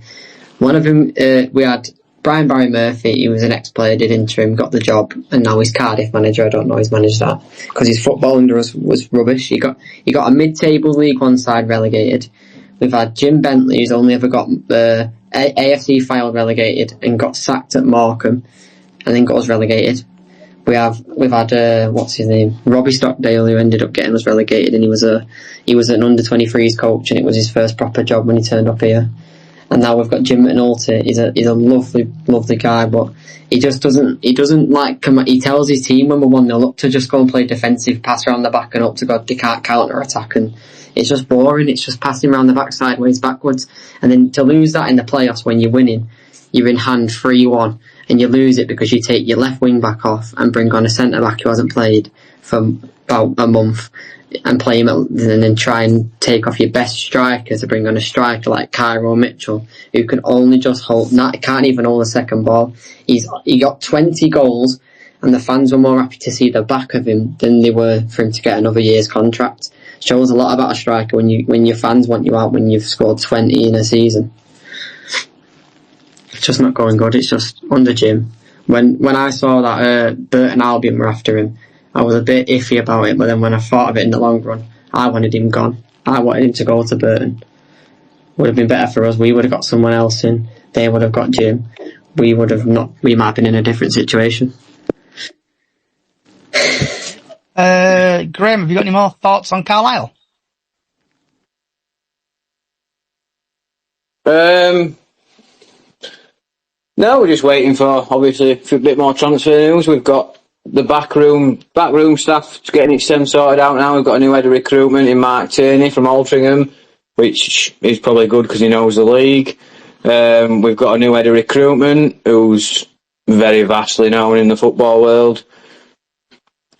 One of them, we had Brian Barry Murphy, he was an ex-player, did interim, got the job, and now he's Cardiff manager. I don't know he's managed that because his football under us was rubbish. He got a mid-table League One side relegated. We've had Jim Bentley, who's only ever got AFC Fylde relegated and got sacked at Morecambe, and then got us relegated. We've had what's his name, Robbie Stockdale, who ended up getting us relegated, and he was an under-23s coach, and it was his first proper job when he turned up here. And now we've got Jim McNulty. He's a lovely guy, but he just doesn't like come. He tells his team when we're 1-0 up to just go and play defensive, pass around the back and up to God they can't counter attack, and it's just boring. It's just passing around the back sideways backwards, and then to lose that in the playoffs when you're winning, you're in hand 3-1, and you lose it because you take your left wing back off and bring on a centre back who hasn't played for about a month, and play him and then try and take off your best striker to bring on a striker like Cairo Mitchell, who can only just can't even hold a second ball. He got 20 goals, and the fans were more happy to see the back of him than they were for him to get another year's contract. Shows a lot about a striker when your fans want you out when you've scored 20 in a season. It's just not going good. It's just under Jim. When I saw that Burton Albion were after him, I was a bit iffy about it, but then when I thought of it in the long run, I wanted him gone. I wanted him to go to Burton. Would have been better for us. We would have got someone else in. They would have got Jim. We might have been in a different situation. Graham, have you got any more thoughts on Carlisle? No, we're just waiting for, obviously, for a bit more transfer news. We've got the backroom staff getting its sorted out now. We've got a new head of recruitment in Mark Tierney from Altrincham, which is probably good because he knows the league. We've got a new head of recruitment who's very vastly known in the football world.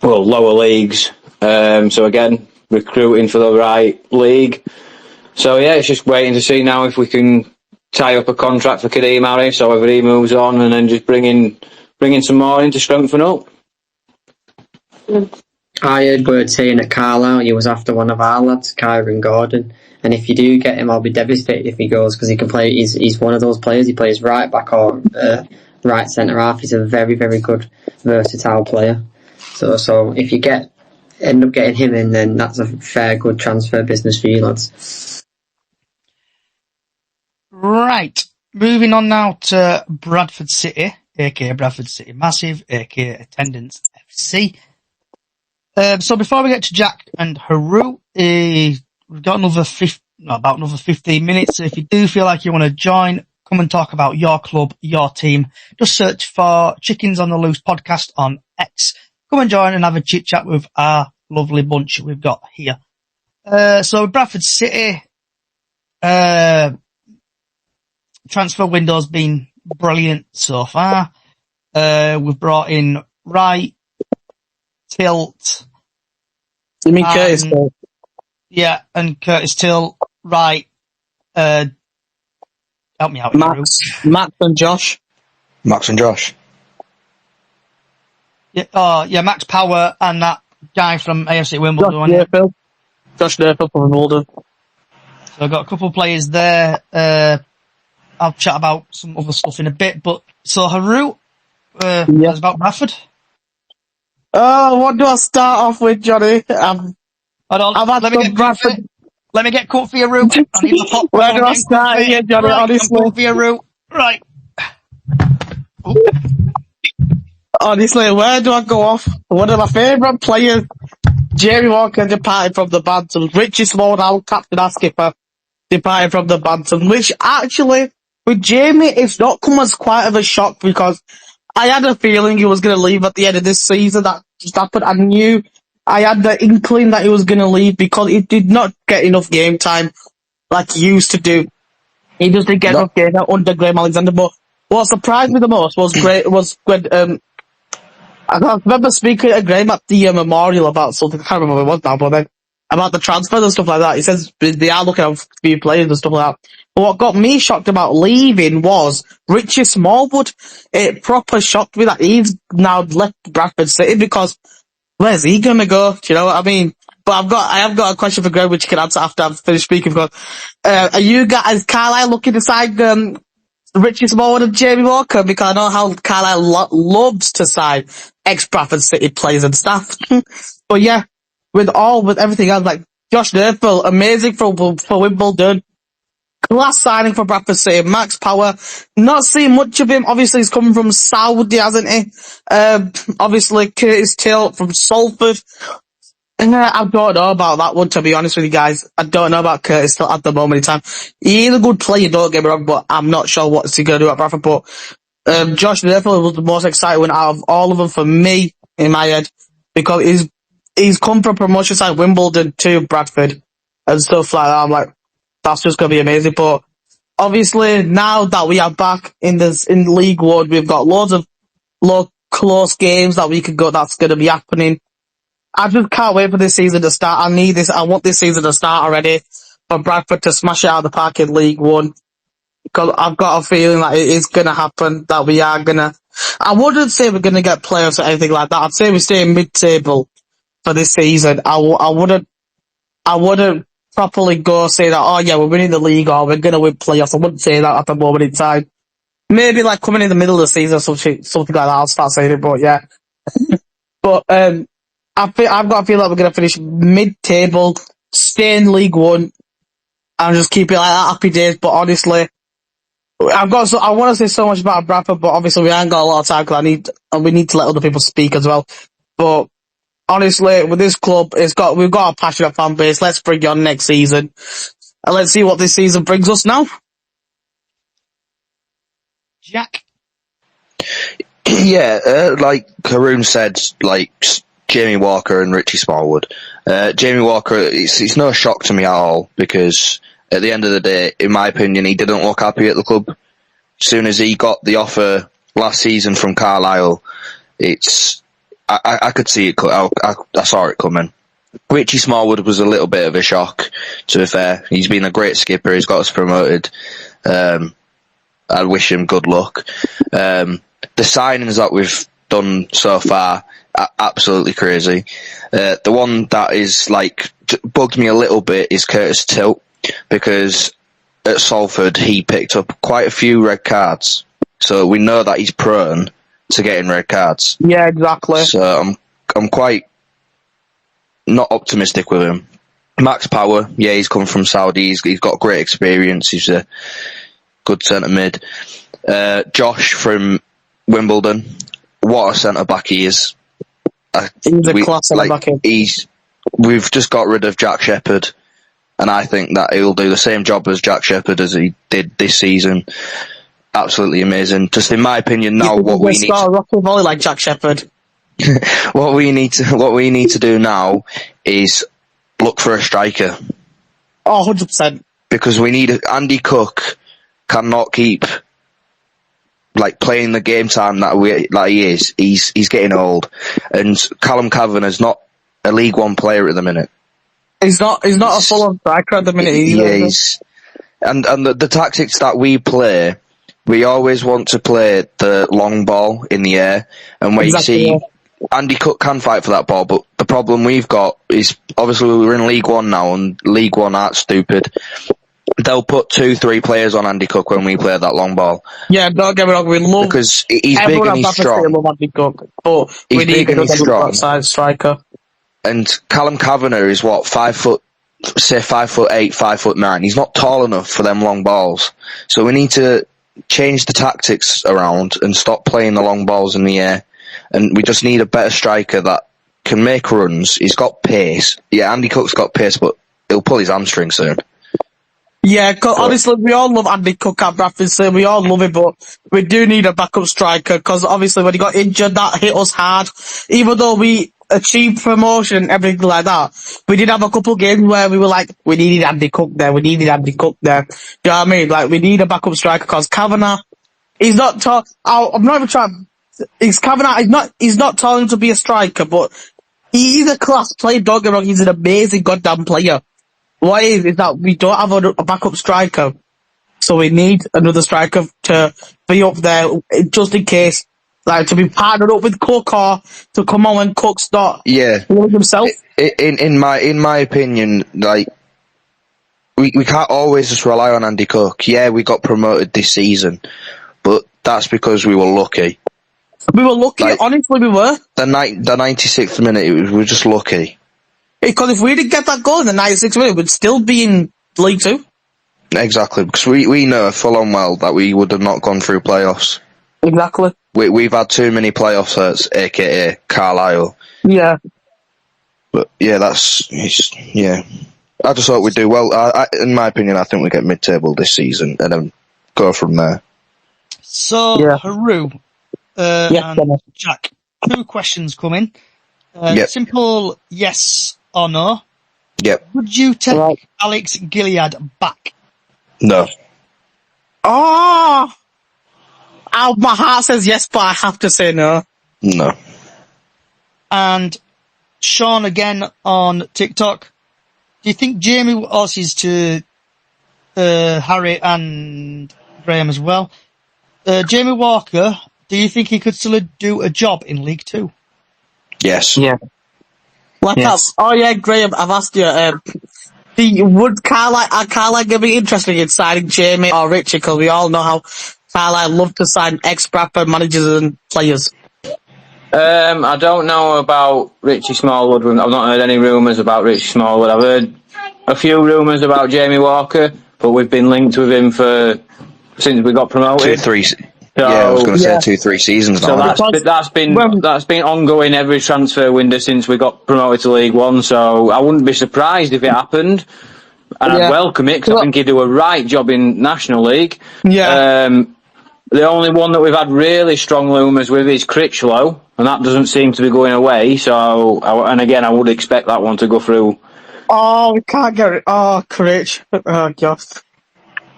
Well, lower leagues. So again, recruiting for the right league. So yeah, it's just waiting to see now if we can tie up a contract for Kadeem Harris, however he moves on, and then just bring in some more in to strengthen up. I heard word saying at Carlisle he was after one of our lads, Kyron Gordon, and if you do get him, I'll be devastated if he goes because he can play. He's one of those players. He plays right back or right centre half. He's a very, very good, versatile player. So if you end up getting him in, then that's a fair, good transfer business for you lads. Right, moving on now to Bradford City, aka Bradford City Massive, aka Attendance FC. So before we get to Jack and Haru, we've got about another 15 minutes. So if you do feel like you want to join, come and talk about your club, your team, just search for Chickens on the Loose podcast on X. Come and join and have a chit chat with our lovely bunch we've got here. So Bradford City, transfer window's been brilliant so far. We've brought in Wright, Tilt. You mean Curtis Tilt? Yeah, and Curtis Tilt, Wright, help me out. Max and Josh. Max and Josh. Yeah, Max Power and that guy from AFC Wimbledon. Josh Nerfel from Wimbledon. So I've got a couple of players there. I'll chat about some other stuff in a bit, but so Haru, it's about Bradford. Oh, what do I start off with, Johnny? Let me get comfy, Haru. I need the popcorn. Where do I start here, Johnny? Right, honestly, comfy, Haru. Right. Honestly, where do I go off? One of my favourite players, Jamie Walker, departed from the Bantam. Richie Slowdown, captain and skipper, departed from the Bantam, which actually, with Jamie, it's not come as quite of a shock because I had a feeling he was going to leave at the end of this season. That just happened. I had the inkling that he was going to leave because he did not get enough game time like he used to do. He just didn't get enough game time under Graham Alexander. But what surprised me the most was when I remember speaking to Graham at the memorial about something, I can't remember what it was now, but then about the transfers and stuff like that. He says they are looking at a few players and stuff like that. But what got me shocked about leaving was Richie Smallwood. It proper shocked me that he's now left Bradford City because where's he gonna go? Do you know what I mean? But I have got a question for Graham which you can answer after I've finished speaking because, are you guys, Carlisle looking to sign Richie Smallwood and Jamie Walker, because I know how Carlisle loves to sign ex-Bradford City players and staff. But yeah, with everything else, like Josh Nerfel, amazing for Wimbledon. Class signing for Bradford City. Max Power, not seeing much of him. Obviously, he's coming from Saudi, hasn't he? Obviously, Curtis Till from Salford. I don't know about that one, to be honest with you guys. I don't know about Curtis Till at the moment in time. He is a good player, don't get me wrong, but I'm not sure what's he going to do at Bradford. But Josh Nerfel was the most exciting one out of all of them for me, in my head, because he's come from promotion side Wimbledon to Bradford and stuff like that. I'm like, that's just going to be amazing. But obviously, now that we are back in League One, we've got loads of close games that we can go. That's going to be happening. I just can't wait for this season to start. I want this season to start already for Bradford to smash it out of the park in League One. Because I've got a feeling that it is going to happen, that we are going to. I wouldn't say we're going to get playoffs or anything like that. I'd say we stay mid-table for this season. I wouldn't properly go say that, oh yeah, we're winning the league or we're going to win playoffs. I wouldn't say that at the moment in time. Maybe like coming in the middle of the season or something like that, I'll start saying it, but yeah. But, I've got a feel like we're going to finish mid-table, stay in League One, and just keep it like that, happy days. But honestly, I want to say so much about Bradford, but obviously we ain't got a lot of time because we need to let other people speak as well. But honestly, with this club, we've got a passionate fan base. Let's bring it on next season, and let's see what this season brings us now. Jack? Yeah, like Haroon said, like Jamie Walker and Richie Smallwood. Jamie Walker, it's no shock to me at all, because at the end of the day, in my opinion, he didn't look happy at the club. As soon as he got the offer last season from Carlisle, I could see it. I saw it coming. Richie Smallwood was a little bit of a shock, to be fair. He's been a great skipper. He's got us promoted. I wish him good luck. The signings that we've done so far are absolutely crazy. The one that is like bugged me a little bit is Curtis Till, because at Salford he picked up quite a few red cards, so we know that he's prone to getting red cards. Yeah, exactly. So I'm quite not optimistic with him. Max Power, yeah, he's come from Saudi. He's got great experience. He's a good centre mid. Josh from Wimbledon, what a centre back he is. He's a class centre back. We've just got rid of Jack Shepherd, and I think that he'll do the same job as Jack Shepherd as he did this season. Absolutely amazing. Just in my opinion, now what we need to volley like Jack Shepherd. what we need to do now is look for a striker. Oh, 100%. Because we need Andy Cook cannot keep like playing the game time that he is. He's getting old, and Callum Kavanagh's not a League One player at the minute. He's not a full-on striker at the minute either. Yeah, and the tactics that we play, we always want to play the long ball in the air, and where exactly, you see Andy Cook can fight for that ball, but the problem we've got is obviously we're in League One now, and League One aren't stupid. They'll put 2-3 players on Andy Cook when we play that long ball. Yeah, don't get me wrong, we love, because he's big and he's strong. Love Andy Cook, but he's big and he's strong. Outside striker. And Callum Kavanagh is what, 5'8", 5'9". He's not tall enough for them long balls. So we need to change the tactics around and stop playing the long balls in the air. And we just need a better striker that can make runs. He's got pace. Yeah, Andy Cook's got pace, but he'll pull his hamstring soon. Yeah, honestly, we all love Andy Cook at Bradford, so we all love it, but we do need a backup striker, because obviously when he got injured, that hit us hard. Even though we achieved promotion and everything like that, we did have a couple of games where we were like, we needed Andy Cook there. You know what I mean? Like, we need a backup striker, because Kavanagh, he's not tall. I'm not even trying. He's not tall enough to be a striker, but he's a class player. Don't get me wrong, he's an amazing goddamn player. What is that we don't have a backup striker, so we need another striker to be up there just in case, like to be partnered up with Cook or to come on when Cook's not himself. In my opinion, like we can't always just rely on Andy Cook. Yeah, we got promoted this season, but that's because we were lucky. We were lucky, Like, honestly we were. The 96th minute, we were just lucky. Because if we didn't get that goal in the 96th minute, we'd still be in League Two. Exactly, because we know full on well that we would have not gone through playoffs. Exactly. We've had too many playoff hurts, aka Carlisle. Yeah. But yeah, yeah. I just thought we'd do well. In my opinion, I think we get mid-table this season and then go from there. So, Yeah. Haru and Jack, 2 questions coming. Yep. Simple yes or no. Yep. Would you take Alex Gilead back? No. Oh, my heart says yes, but I have to say no. No. And Sean again on TikTok. Do you think Jamie, this is to Harry and Graham as well. Jamie Walker, do you think he could still do a job in League Two? Yes. Yeah. Yes. Graham, I've asked you, would Carlisle be interested in signing Jamie or Richie? Because we all know how Carlisle love to sign ex-Bradford managers and players. I don't know about Richie Smallwood. I've not heard any rumours about Richie Smallwood. I've heard a few rumours about Jamie Walker, but we've been linked with him since we got promoted. 2-3. So, I was going to say 2-3 seasons now. So that's been ongoing every transfer window since we got promoted to League One. So I wouldn't be surprised if it happened, and I'd welcome it because I think he'd do a right job in National League. Yeah. The only one that we've had really strong rumours with is Critchlow, and that doesn't seem to be going away. So, I would expect that one to go through. Oh, we can't get it. Oh, Critch. Oh, God.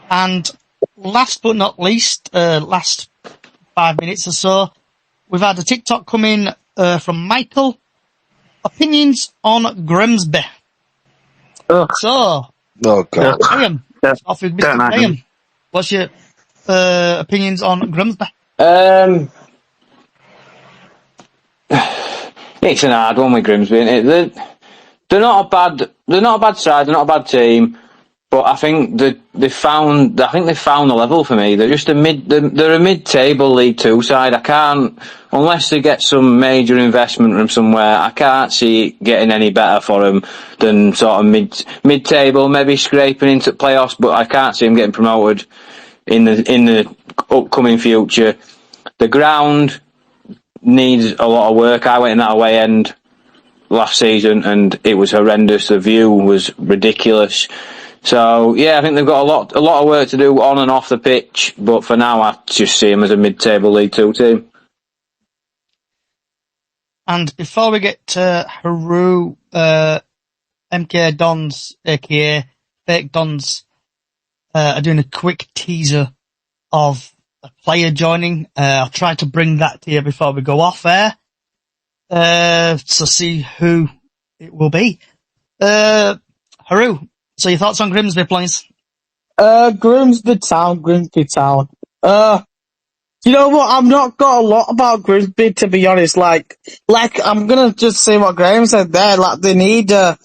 And last but not least, last 5 minutes or so, we've had a TikTok coming from Michael. Opinions on Grimsby. So, God. Graham, off with Mr. Graham. What's your opinions on Grimsby? It's an hard one with Grimsby, isn't it? They're not a bad side. They're not a bad team, but I think they found the level for me. They're just they're a mid-table League Two side. I can't, unless they get some major investment from somewhere, I can't see it getting any better for them than sort of mid-table, maybe scraping into playoffs. But I can't see them getting promoted in the upcoming future. The ground needs a lot of work. I went in that away end last season and it was horrendous. The view was ridiculous. So yeah, I think they've got a lot of work to do on and off the pitch, but for now I just see them as a mid-table League Two team. And before we get to Haru, MK Dons, aka Fake Dons, are doing a quick teaser of a player joining. I'll try to bring that to you before we go off air. So see who it will be. Haru, so your thoughts on Grimsby, please? Grimsby Town. You know what? I've not got a lot about Grimsby, to be honest. Like I'm gonna just say what Graham said there. Like, they need a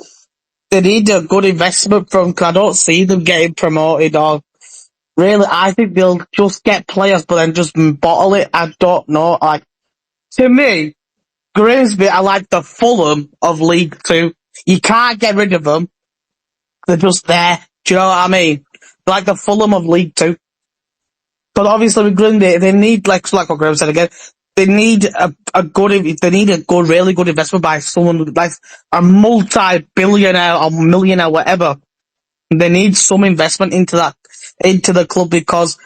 good investment cause I don't see them getting promoted or really, I think they'll just get players but then just bottle it. I don't know. Like, to me, Grimsby are like the Fulham of League Two. You can't get rid of them. They're just there. Do you know what I mean? They're like the Fulham of League Two. But obviously with Grimsby, they need, like what Graham said again, they need a really good investment by someone like a multi-billionaire or millionaire, whatever. They need some investment into the club because,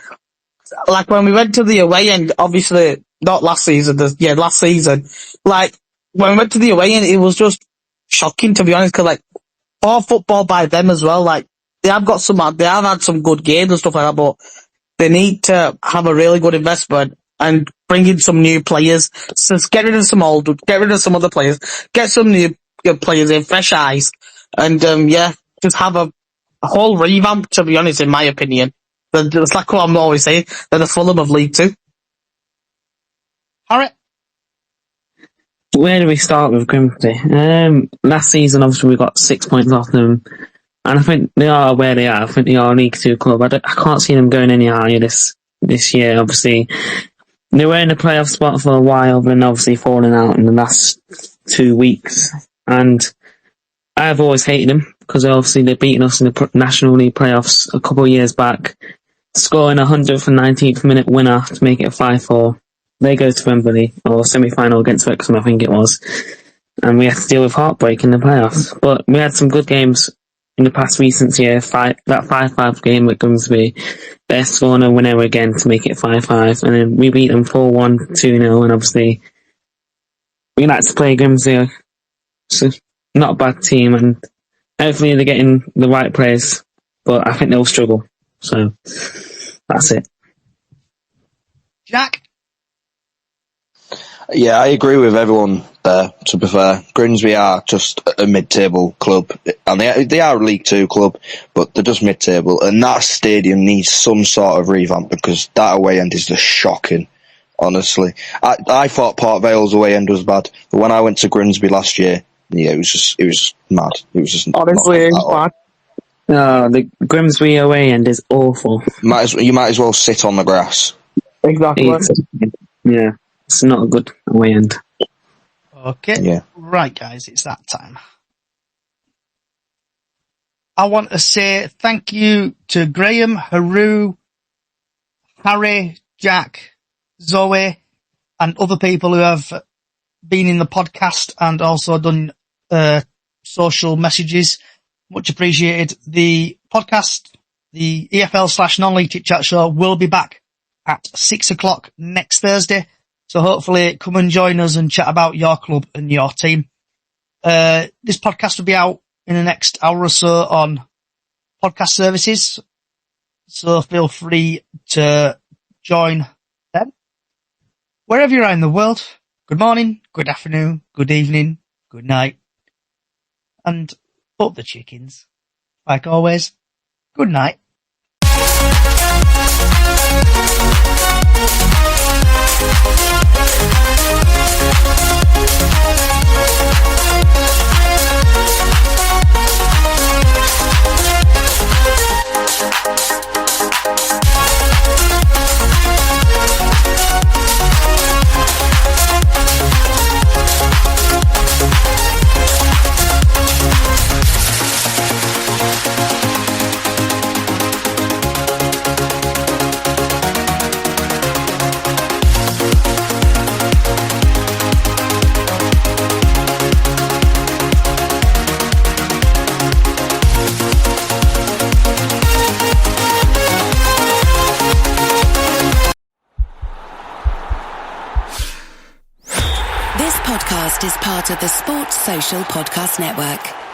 like, when we went to the away end, obviously, not last season, last season, like, when we went to the away end, it was just shocking, to be honest, because, like, poor football by them as well, like, they have had some good games and stuff like that, but they need to have a really good investment and bring in some new players. So get rid of some other players, get some new players in, fresh eyes, and, just have a whole revamp, to be honest, in my opinion. It's like what I'm always saying, they're the Fulham of League Two. Harry? Where do we start with Grimsby? Last season, obviously, we got 6 points off them. And I think they are where they are. I think they are a League Two club. I can't see them going any higher this year. Obviously, they were in the playoff spot for a while, but then obviously falling out in the last 2 weeks. And I've always hated them because obviously they've beaten us in the National League playoffs a couple of years back, scoring a 119th minute winner to make it 5-4. They go to Wembley, or semi-final against Wrexham, I think it was. And we had to deal with heartbreak in the playoffs. But we had some good games in the past recent year. That 5-5 game with Grimsby, they're scoring a winner again to make it 5-5. And then we beat them 4-1, 2-0, and obviously we like to play Grimsby. So not a bad team, and hopefully they're getting the right players, but I think they'll struggle. So that's it. Jack? Yeah, I agree with everyone there, to be fair. Grimsby are just a mid-table club, and they are a League Two club, but they're just mid-table, and that stadium needs some sort of revamp, because that away end is just shocking, honestly. I thought Port Vale's away end was bad, but when I went to Grimsby last year, yeah, it was mad. It was just honestly, it's bad. The Grimsby away end is awful. You might as well sit on the grass. Exactly. Yeah. It's not a good away end. Okay. Yeah. Right, guys, it's that time. I want to say thank you to Graham, Haru, Harry, Jack, Zoe, and other people who have been in the podcast and also done social messages. Much appreciated. The podcast, the EFL / non-league Chit Chat show, will be back at 6:00 next Thursday. So hopefully come and join us and chat about your club and your team. This podcast will be out in the next hour or so on podcast services. So feel free to join them. Wherever you're in the world, good morning, good afternoon, good evening, good night. And up the chickens. Like always, good night. This podcast is part of the Sports Social Podcast Network.